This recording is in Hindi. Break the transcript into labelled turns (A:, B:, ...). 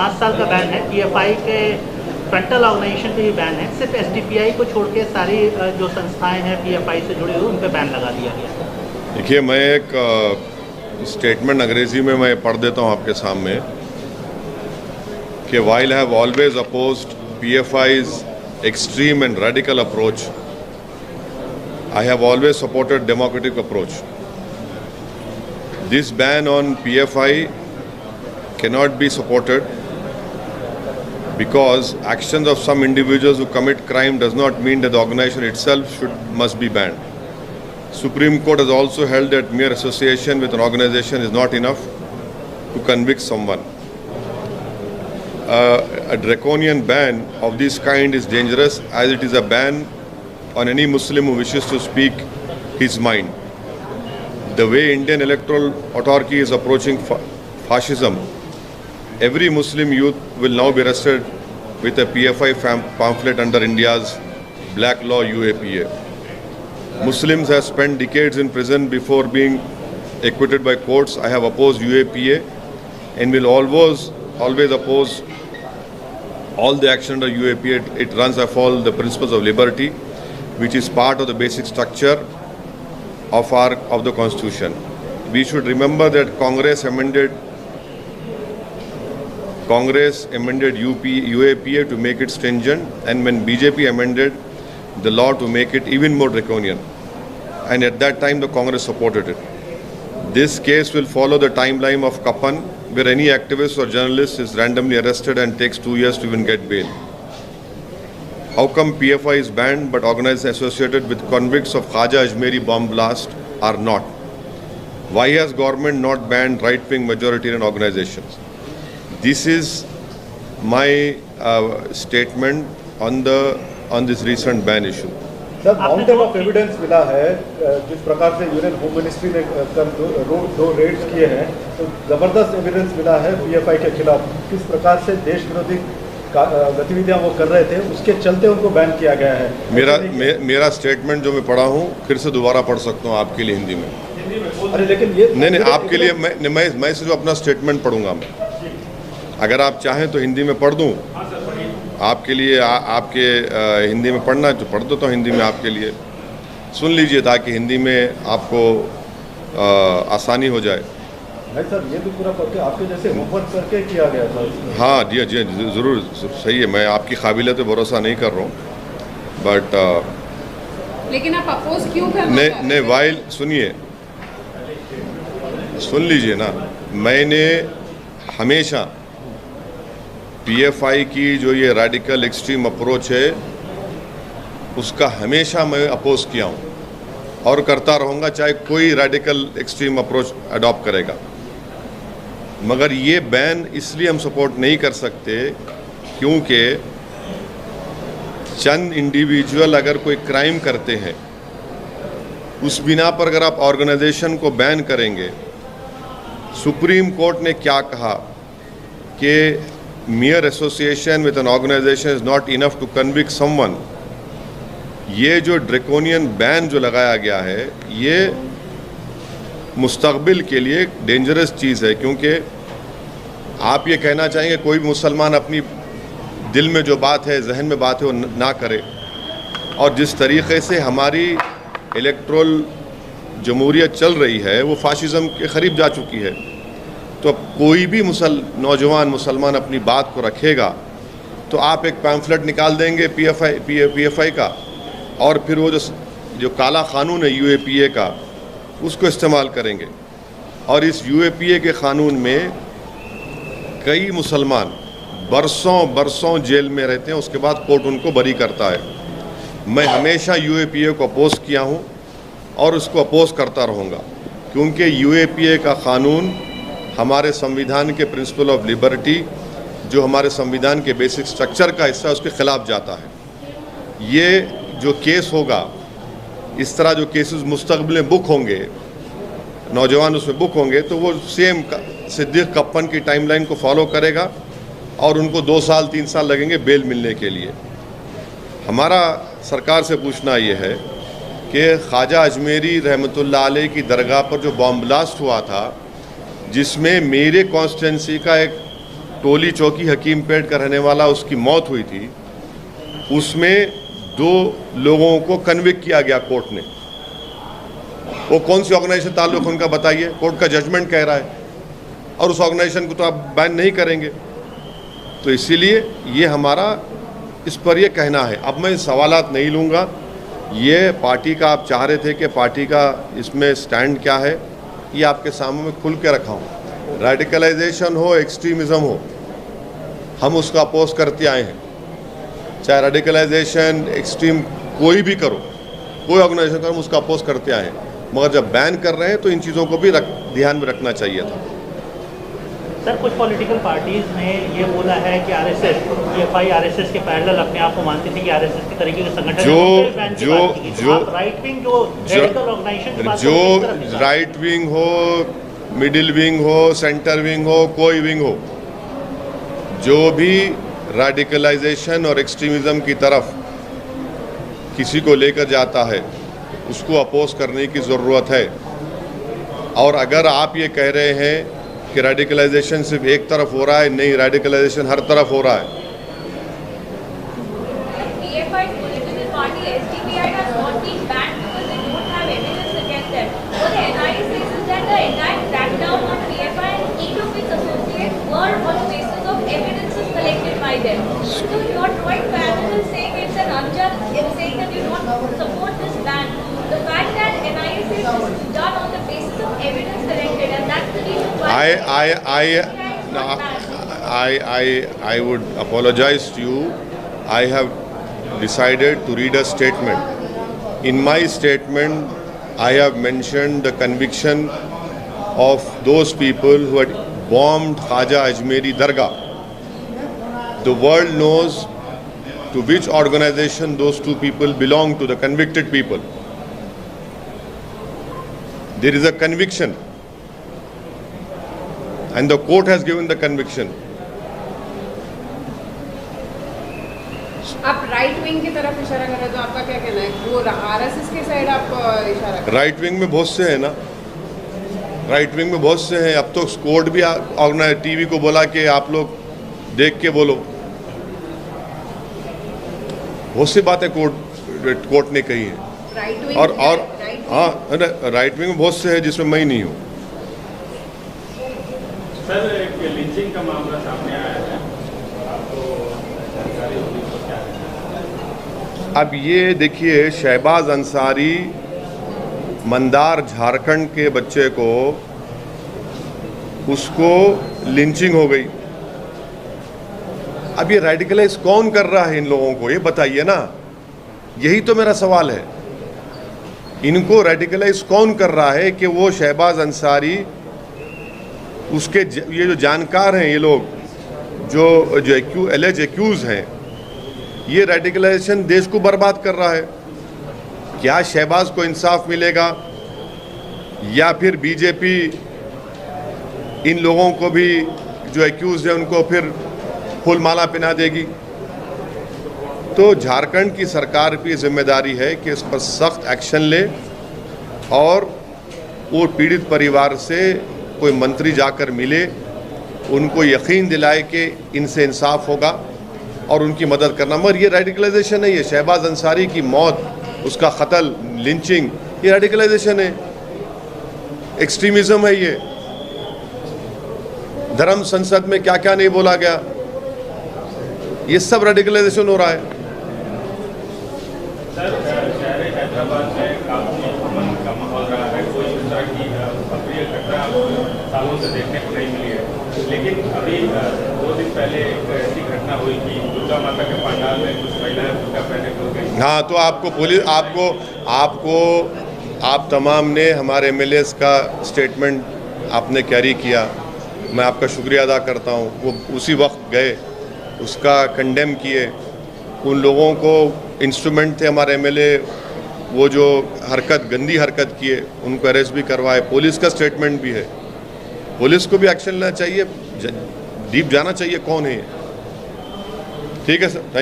A: 5 साल का बैन है, पीएफआई के फ्रंटल ऑर्गेनाइजेशन पे भी बैन है, सिर्फ एसडीपीआई को छोड़ के सारी जो संस्थाएं हैं पीएफआई से जुड़ी हुई उन पे बैन लगा दिया गया।
B: देखिए, मैं एक स्टेटमेंट अंग्रेजी में मैं पढ़ देता हूँ आपके सामने कि while I have always opposed PFI's extreme and radical approach, I have always supported democratic approach. This ban on PFI cannot be supported because actions of some individuals who commit crime does not mean that the organization itself must be banned. Supreme Court has also held that mere association with an organization is not enough to convict someone. A draconian ban of this kind is dangerous as it is a ban on any Muslim who wishes to speak his mind. The way Indian electoral autarky is approaching fascism, every Muslim youth will now be arrested with a PFI pamphlet under India's black law UAPA. Muslims have spent decades in prison before being acquitted by courts. I have opposed UAPA and will always oppose all the action under UAPA. It runs afoul the principles of liberty, which is part of the basic structure of the Constitution. We should remember that Congress amended UAPA to make it stringent, and when BJP amended the law to make it even more draconian, and at that time the Congress supported it. This case will follow the timeline of Kapan, where any activist or journalist is randomly arrested and takes 2 years to even get bail. How come PFI is banned but organized associated with convicts of Khaja Ajmeri bomb blast are not? Why has government not banned right-wing majoritarian organizations? This is my statement on this recent ban issue.
C: Sir, mountain of evidence मिला है जिस प्रकार से यूनियन होम मिनिस्ट्री ने दो रेड्स किए हैं, तो ज़बरदस्त एविडेंस मिला है पीएफआई के खिलाफ। किस प्रकार से देश विरोधी गतिविधियां वो कर रहे थे, उसके चलते उनको बैन किया गया है।
B: मेरा स्टेटमेंट जो मैं पढ़ा हूँ फिर से दोबारा पढ़ सकता हूँ आपके लिए हिंदी में।
C: अरे लेकिन ये
B: नहीं, आपके लिए मैं सिर्फ अपना स्टेटमेंट पढ़ूंगा। मैं अगर आप चाहें तो हिंदी में पढ़ दूँ आपके लिए। आपके हिंदी में पढ़ना है तो पढ़ देता हूँ हिंदी में आपके लिए। सुन लीजिए ताकि हिंदी में आपको आसानी हो जाए।
C: नहीं सर, ये तो पूरा करके आपके जैसे होमवर्क करके किया गया था।
B: हाँ जी, ज़रूर सही है। मैं आपकी काबिलियत पे भरोसा नहीं कर रहा हूँ, बट
D: लेकिन आप अपोज क्यों कर रहे हैं?
B: नहीं, वाइल सुनिए, सुन लीजिए ना। मैंने हमेशा पीएफआई की जो ये रेडिकल एक्सट्रीम अप्रोच है उसका हमेशा मैं अपोज किया हूँ और करता रहूँगा, चाहे कोई रेडिकल एक्सट्रीम अप्रोच अडॉप्ट करेगा। मगर ये बैन इसलिए हम सपोर्ट नहीं कर सकते क्योंकि चंद इंडिविजुअल अगर कोई क्राइम करते हैं उस बिना पर अगर आप ऑर्गेनाइजेशन को बैन करेंगे। सुप्रीम कोर्ट ने क्या कहा कि mere association with an organization is not enough to convict someone। ये जो ड्रैकोनियन बैन जो लगाया गया है ये मुस्तकबिल के लिए डेंजरस चीज़ है, क्योंकि आप ये कहना चाहेंगे कोई भी मुसलमान अपनी दिल में जो बात है, जहन में बात है वो ना करे। और जिस तरीक़े से हमारी इलेक्ट्रल जमहूरियत चल रही है वो फाशिज़म के करीब जा चुकी है। तो अब कोई भी नौजवान मुसलमान अपनी बात को रखेगा तो आप एक पैम्फलेट निकाल देंगे पीएफआई का, और फिर वो जो काला कानून है यूएपीए का उसको इस्तेमाल करेंगे। और इस यूएपीए के कानून में कई मुसलमान बरसों जेल में रहते हैं, उसके बाद कोर्ट उनको बरी करता है। मैं हमेशा यूएपीए को अपोज किया हूँ और उसको अपोज करता रहूँगा, क्योंकि यूएपीए का कानून हमारे संविधान के प्रिंसिपल ऑफ लिबर्टी, जो हमारे संविधान के बेसिक स्ट्रक्चर का हिस्सा, उसके खिलाफ जाता है। ये जो केस होगा, इस तरह जो केसेस मुस्तकबिल में बुक होंगे, नौजवान उसमें बुक होंगे, तो वो सेम सिद्दीक कप्पन की टाइमलाइन को फॉलो करेगा और उनको 2 साल 3 साल लगेंगे बेल मिलने के लिए। हमारा सरकार से पूछना ये है कि ख्वाजा अजमेरी रहमतुल्लाह अलैह की दरगाह पर जो बॉम्ब ब्लास्ट हुआ था, जिसमें मेरे कॉन्स्टिट्यूंसी का एक टोली चौकी हकीमपेट का रहने वाला उसकी मौत हुई थी, उसमें 2 लोगों को कन्विक्ट किया गया कोर्ट ने। वो कौन सी ऑर्गेनाइजेशन ताल्लुक उनका बताइए, कोर्ट का जजमेंट कह रहा है, और उस ऑर्गेनाइजेशन को तो आप बैन नहीं करेंगे। तो इसीलिए ये हमारा इस पर ये कहना है। अब मैं सवालात नहीं लूँगा, ये पार्टी का आप चाह रहे थे कि पार्टी का इसमें स्टैंड क्या है, ये आपके सामने में खुल के रखा हूँ। रेडिकलाइजेशन हो, एक्सट्रीमिज़म हो, हम उसका अपोज करते आए हैं। चाहे रेडिकलाइजेशन एक्सट्रीम कोई भी करो, कोई ऑर्गेनाइजेशन करो, हम उसका अपोज करते आए हैं। मगर जब बैन कर रहे हैं तो इन चीज़ों को भी ध्यान में रखना चाहिए था।
A: सर, कुछ पॉलिटिकल पार्टीज ने ये बोला है कि आरएसएस, पीएफआई आरएसएस के पैरेलल अपने आप को मानती थी कि आरएसएस के तरीके के संगठन राइट विंग जो
B: राइट विंग हो, मिडिल विंग हो, सेंटर विंग हो, कोई विंग हो, जो भी रेडिकलाइजेशन और एक्सट्रीमिज्म की तरफ किसी को लेकर जाता है उसको अपोज करने की ज़रूरत है। और अगर आप ये कह रहे हैं कि रेडिकलाइजेशन सिर्फ एक तरफ हो रहा है, नहीं, रेडिकलाइजेशन हर तरफ हो रहा है। I would apologize to you. I have decided to read a statement. In my statement, I have mentioned the conviction of those people who had bombed Khaja Ajmeri Dargah. The world knows to which organization those 2 people belong to, the convicted people. There is a conviction, and the court has given the conviction.
D: आप राइट विंग की तरफ इशारा कर रहे हैं, तो आपका क्या कहना है? वो आरएसएस के साइड आप इशारा कर रहे हैं?
B: राइट विंग में बहुत से हैं ना, राइट विंग में बहुत से हैं। अब तो कोर्ट भी ऑर्गेनाइज टीवी को बोला कि आप लोग देख के बोलो। बहुत सी बातें कोर्ट ने कही है। और हाँ, राइट विंग में बहुत से हैं जिसमें मैं ही नहीं हूँ।
E: सर, एक लिंचिंग का मामला सामने आया है, आपको जानकारी होगी तो क्या है?
B: अब ये देखिए, शहबाज अंसारी मंदार झारखंड के बच्चे को, उसको लिंचिंग हो गई। अब ये रेडिकलाइज कौन कर रहा है इन लोगों को, ये बताइए ना। यही तो मेरा सवाल है, इनको रेडिकलाइज कौन कर रहा है कि वो शहबाज अंसारी, उसके ये जो जानकार हैं, ये लोग जो एलेज एक्यूज हैं, ये रेडिकलाइजेशन देश को बर्बाद कर रहा है। क्या शहबाज को इंसाफ मिलेगा, या फिर बीजेपी इन लोगों को भी जो एक्यूज हैं उनको फिर फूल माला पहना देगी? तो झारखंड की सरकार की जिम्मेदारी है कि इस पर सख्त एक्शन ले, और वो पीड़ित परिवार से कोई मंत्री जाकर मिले, उनको यकीन दिलाए कि इनसे इंसाफ होगा और उनकी मदद करना। मगर ये रेडिकलाइजेशन है, ये शहबाज अंसारी की मौत, उसका कत्ल, लिंचिंग, ये रेडिकलाइजेशन है, एक्सट्रीमिज्म है। ये धर्म संसद में क्या क्या नहीं बोला गया, ये सब रेडिकलाइजेशन हो रहा है।
E: सर, शहर हैदराबाद में काफी अमन का माहौल रहा है, कोई इस तरह की अप्रिय घटना सालों से देखने को नहीं मिली है। लेकिन अभी 2 दिन पहले एक ऐसी घटना हुई कि दुर्गा माता के पंडाल में कुछ महिलाएं बुर्का पहने घुस गई।
B: हाँ, तो आपको पुलिस, आप तमाम ने हमारे एमएलएस का स्टेटमेंट आपने कैरी किया, मैं आपका शुक्रिया अदा करता हूँ। वो उसी वक्त गए, उसका कंडेम किए। उन लोगों को इंस्ट्रूमेंट थे हमारे एमएलए, वो जो गंदी हरकत किए, उनको अरेस्ट भी करवाए। पुलिस का स्टेटमेंट भी है, पुलिस को भी एक्शन लेना चाहिए, डीप जाना चाहिए कौन है। ठीक है सर, थैंक यू।